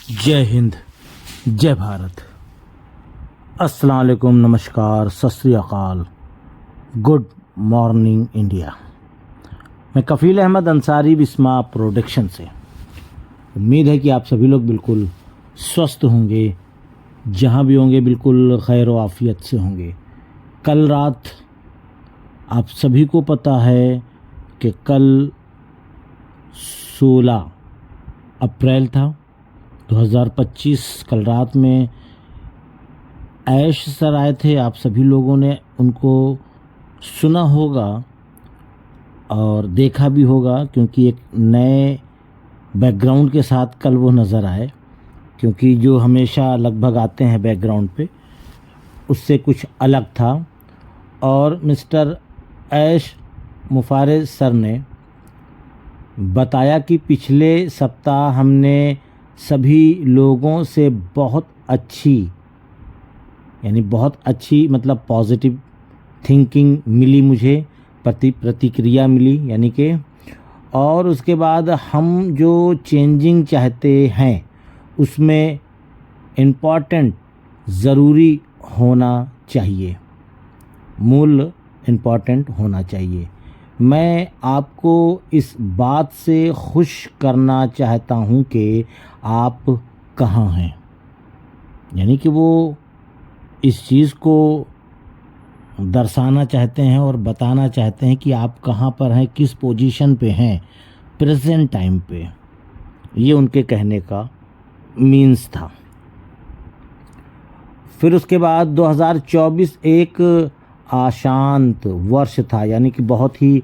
जय हिंद, जय भारत, अस्सलाम वालेकुम, नमस्कार, सत श्री अकाल, गुड मॉर्निंग इंडिया। मैं कफ़ील अहमद अंसारी बिस्मा प्रोडक्शन से। उम्मीद है कि आप सभी लोग बिल्कुल स्वस्थ होंगे, जहाँ भी होंगे बिल्कुल खैर व आफियत से होंगे। कल रात आप सभी को पता है कि कल 16 अप्रैल था 2025। कल रात में ऐश सर आए थे, आप सभी लोगों ने उनको सुना होगा और देखा भी होगा, क्योंकि एक नए बैकग्राउंड के साथ कल वो नज़र आए। क्योंकि जो हमेशा लगभग आते हैं बैकग्राउंड पे, उससे कुछ अलग था। और मिस्टर ऐश मुफारिज सर ने बताया कि पिछले सप्ताह हमने सभी लोगों से बहुत अच्छी मतलब पॉजिटिव थिंकिंग मिली, मुझे प्रतिक्रिया मिली यानी कि। और उसके बाद हम जो चेंजिंग चाहते हैं उसमें इम्पॉर्टेंट ज़रूरी होना चाहिए, मूल इम्पॉर्टेंट होना चाहिए। मैं आपको इस बात से खुश करना चाहता हूँ कि आप कहाँ हैं, यानी कि वो इस चीज़ को दर्शाना चाहते हैं और बताना चाहते हैं कि आप कहाँ पर हैं, किस पोजीशन पे हैं प्रेजेंट टाइम पे। ये उनके कहने का मीन्स था। फिर उसके बाद 2024 एक अशांत वर्ष था, यानी कि बहुत ही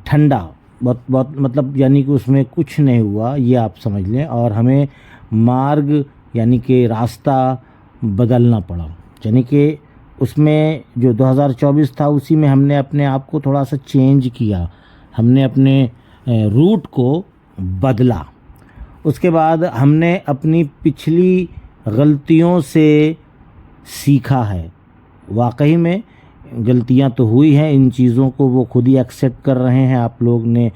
ठंडा, बहुत मतलब यानी कि उसमें कुछ नहीं हुआ, ये आप समझ लें। और हमें मार्ग यानी कि रास्ता बदलना पड़ा, यानी कि उसमें जो 2024 था उसी में हमने अपने आप को थोड़ा सा चेंज किया, हमने अपने रूट को बदला। उसके बाद हमने अपनी पिछली गलतियों से सीखा है। वाकई में गलतियां तो हुई हैं, इन चीज़ों को वो खुद ही एक्सेप्ट कर रहे हैं। आप लोग ने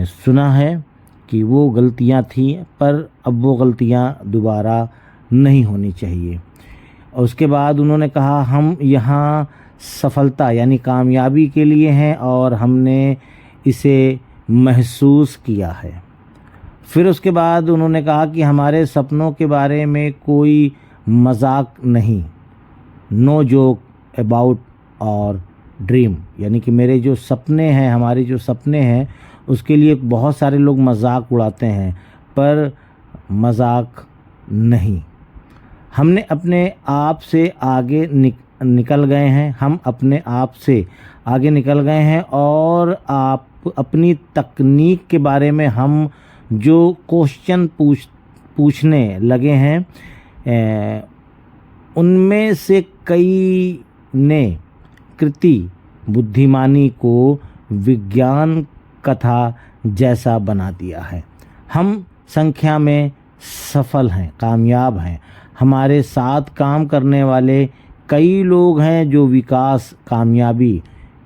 सुना है कि वो गलतियां थी, पर अब वो गलतियां दोबारा नहीं होनी चाहिए। और उसके बाद उन्होंने कहा हम यहाँ सफलता यानी कामयाबी के लिए हैं और हमने इसे महसूस किया है। फिर उसके बाद उन्होंने कहा कि हमारे सपनों के बारे में कोई मजाक नहीं, नो जोक अबाउट और ड्रीम, यानी कि मेरे जो सपने हैं, हमारे जो सपने हैं, उसके लिए बहुत सारे लोग मजाक उड़ाते हैं, पर मजाक नहीं। हमने अपने आप से आगे निकल गए हैं, हम अपने आप से आगे निकल गए हैं। और आप अपनी तकनीक के बारे में हम जो क्वेश्चन पूछने लगे हैं, उनमें से कई ने कृति बुद्धिमानी को विज्ञान कथा जैसा बना दिया है। हम संख्या में सफल हैं, कामयाब हैं। हमारे साथ काम करने वाले कई लोग हैं जो विकास कामयाबी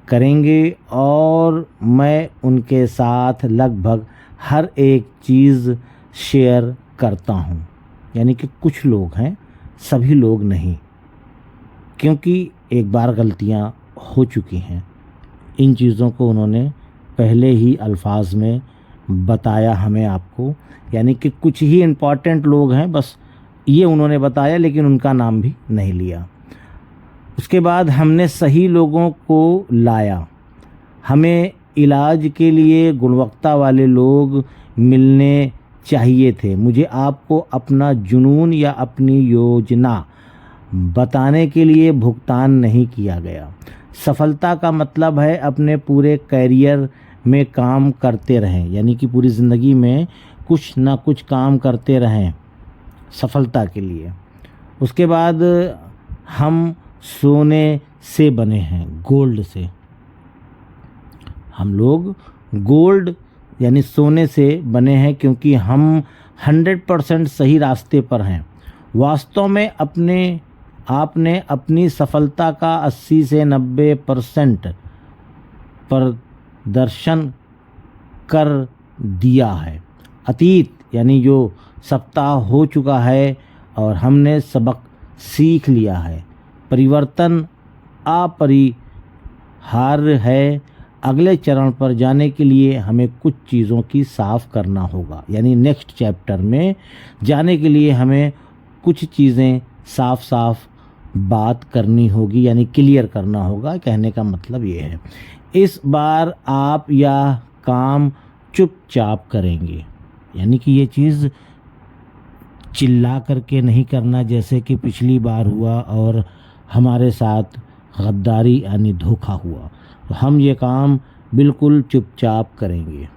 करेंगे, और मैं उनके साथ लगभग हर एक चीज़ शेयर करता हूँ। यानी कि कुछ लोग हैं, सभी लोग नहीं, क्योंकि एक बार गलतियाँ हो चुकी हैं। इन चीज़ों को उन्होंने पहले ही अल्फाज में बताया हमें, आपको। यानी कि कुछ ही इम्पॉर्टेंट लोग हैं, बस ये उन्होंने बताया, लेकिन उनका नाम भी नहीं लिया। उसके बाद हमने सही लोगों को लाया। हमें इलाज के लिए गुणवत्ता वाले लोग मिलने चाहिए थे। मुझे आपको अपना जुनून या अपनी योजना बताने के लिए भुगतान नहीं किया गया। सफलता का मतलब है अपने पूरे कैरियर में काम करते रहें, यानी कि पूरी ज़िंदगी में कुछ ना कुछ काम करते रहें सफलता के लिए। उसके बाद हम सोने से बने हैं, गोल्ड से। हम लोग गोल्ड यानी सोने से बने हैं, क्योंकि हम 100% सही रास्ते पर हैं। वास्तव में आपने अपनी सफलता का 80 से 90% प्रदर्शन कर दिया है। अतीत यानी जो सप्ताह हो चुका है और हमने सबक सीख लिया है। परिवर्तन अपरिहार्य है। अगले चरण पर जाने के लिए हमें कुछ चीज़ों की साफ करना होगा, यानी नेक्स्ट चैप्टर में जाने के लिए हमें कुछ चीज़ें साफ साफ बात करनी होगी, यानी क्लियर करना होगा। कहने का मतलब ये है, इस बार आप यह काम चुपचाप करेंगे, यानी कि ये चीज़ चिल्ला करके नहीं करना जैसे कि पिछली बार हुआ और हमारे साथ गद्दारी यानी धोखा हुआ। तो हम ये काम बिल्कुल चुपचाप करेंगे।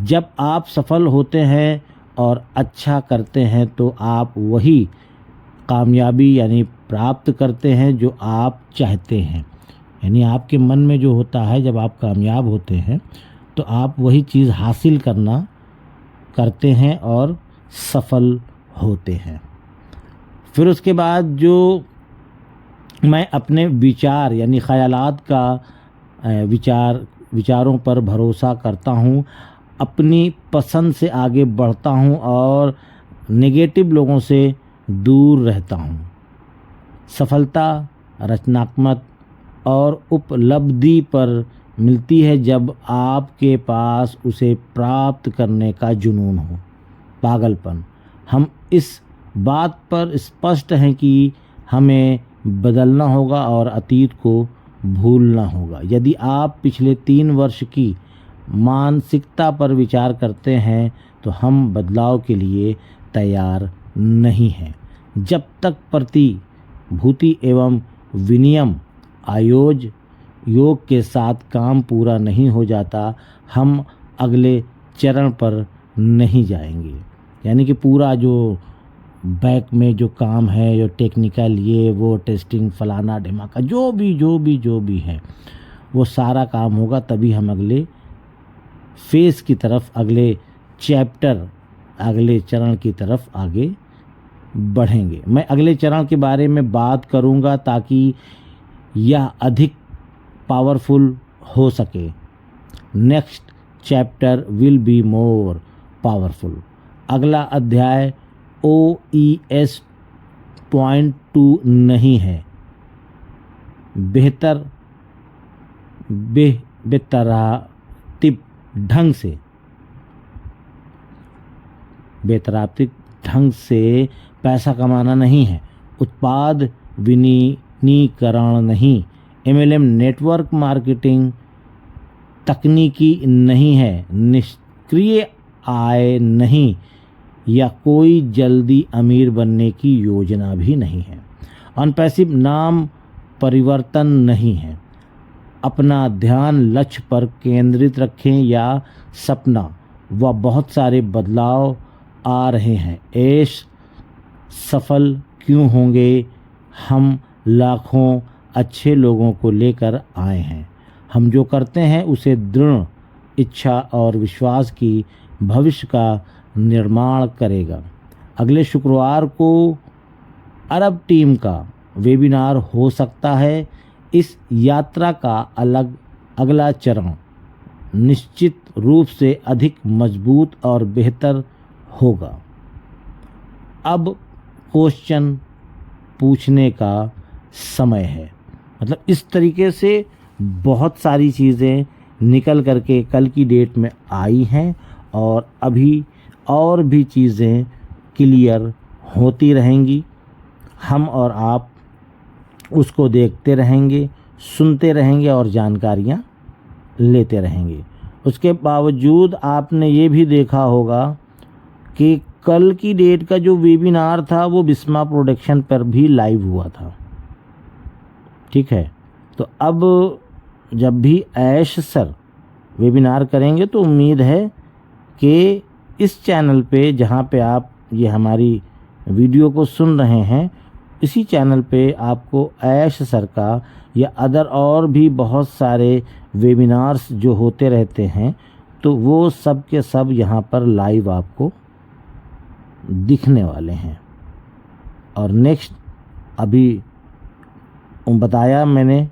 जब आप सफल होते हैं और अच्छा करते हैं तो आप वही कामयाबी यानी प्राप्त करते हैं जो आप चाहते हैं। यानी आपके मन में जो होता है, जब आप कामयाब होते हैं तो आप वही चीज़ हासिल करते हैं और सफल होते हैं। फिर उसके बाद जो मैं अपने विचार यानी ख़यालात का विचारों पर भरोसा करता हूँ, अपनी पसंद से आगे बढ़ता हूँ और नेगेटिव लोगों से दूर रहता हूँ। सफलता रचनात्मक और उपलब्धि पर मिलती है जब आपके पास उसे प्राप्त करने का जुनून हो, पागलपन। हम इस बात पर स्पष्ट हैं कि हमें बदलना होगा और अतीत को भूलना होगा। यदि आप पिछले 3 वर्ष की मानसिकता पर विचार करते हैं तो हम बदलाव के लिए तैयार नहीं हैं। जब तक प्रतिभूति एवं विनियम योग के साथ काम पूरा नहीं हो जाता, हम अगले चरण पर नहीं जाएंगे। यानी कि पूरा जो बैक में जो काम है, जो टेक्निकल ये वो टेस्टिंग फलाना ढिमाका जो भी है, वो सारा काम होगा, तभी हम अगले फेस की तरफ, अगले चैप्टर, अगले चरण की तरफ आगे बढ़ेंगे। मैं अगले चरण के बारे में बात करूंगा ताकि यह अधिक पावरफुल हो सके। Next chapter will be more powerful. अगला अध्याय OES पॉइंट 2 नहीं है, बेतरतीब ढंग से पैसा कमाना नहीं है, उत्पाद विनिर्माण नहीं, MLM नेटवर्क मार्केटिंग तकनीकी नहीं है, निष्क्रिय आय नहीं, या कोई जल्दी अमीर बनने की योजना भी नहीं है। अनपैसिव नाम परिवर्तन नहीं है। अपना ध्यान लक्ष्य पर केंद्रित रखें या सपना व बहुत सारे बदलाव आ रहे हैं। ऐश सफल क्यों होंगे? हम लाखों अच्छे लोगों को लेकर आए हैं। हम जो करते हैं उसे दृढ़ इच्छा और विश्वास की भविष्य का निर्माण करेगा। अगले शुक्रवार को अरब टीम का वेबिनार हो सकता है। इस यात्रा का अगला चरण निश्चित रूप से अधिक मजबूत और बेहतर होगा। अब क्वेश्चन पूछने का समय है। मतलब इस तरीके से बहुत सारी चीज़ें निकल करके कल की डेट में आई हैं और अभी और भी चीज़ें क्लियर होती रहेंगी। हम और आप उसको देखते रहेंगे, सुनते रहेंगे और जानकारियाँ लेते रहेंगे। उसके बावजूद आपने ये भी देखा होगा कि कल की डेट का जो वेबिनार था वो बिस्मा प्रोडक्शन पर भी लाइव हुआ था। ठीक है, तो अब जब भी ऐश सर वेबिनार करेंगे तो उम्मीद है कि इस चैनल पे जहाँ पे आप ये हमारी वीडियो को सुन रहे हैं, इसी चैनल पे आपको ऐश सर का या अदर और भी बहुत सारे वेबिनार्स जो होते रहते हैं, तो वो सब के सब यहाँ पर लाइव आपको दिखने वाले हैं। और नेक्स्ट अभी बताया मैंने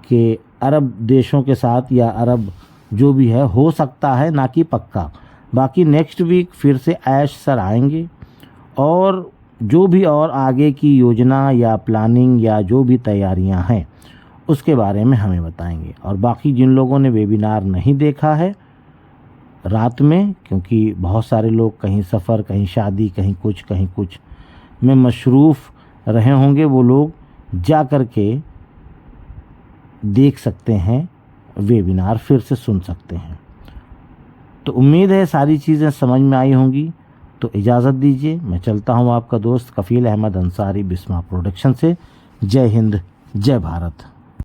कि अरब देशों के साथ या अरब जो भी है हो सकता है, ना कि पक्का। बाकी नेक्स्ट वीक फिर से ऐश सर आएंगे और जो भी और आगे की योजना या प्लानिंग या जो भी तैयारियां हैं उसके बारे में हमें बताएंगे। और बाकी जिन लोगों ने वेबिनार नहीं देखा है रात में, क्योंकि बहुत सारे लोग कहीं सफ़र, कहीं शादी, कहीं कुछ में मशरूफ़ रहे होंगे, वो लोग जा कर के देख सकते हैं वेबिनार, फिर से सुन सकते हैं। तो उम्मीद है सारी चीज़ें समझ में आई होंगी। तो इजाज़त दीजिए, मैं चलता हूँ। आपका दोस्त कफ़ील अहमद अंसारी, बिस्मा प्रोडक्शन से। जय हिंद, जय भारत।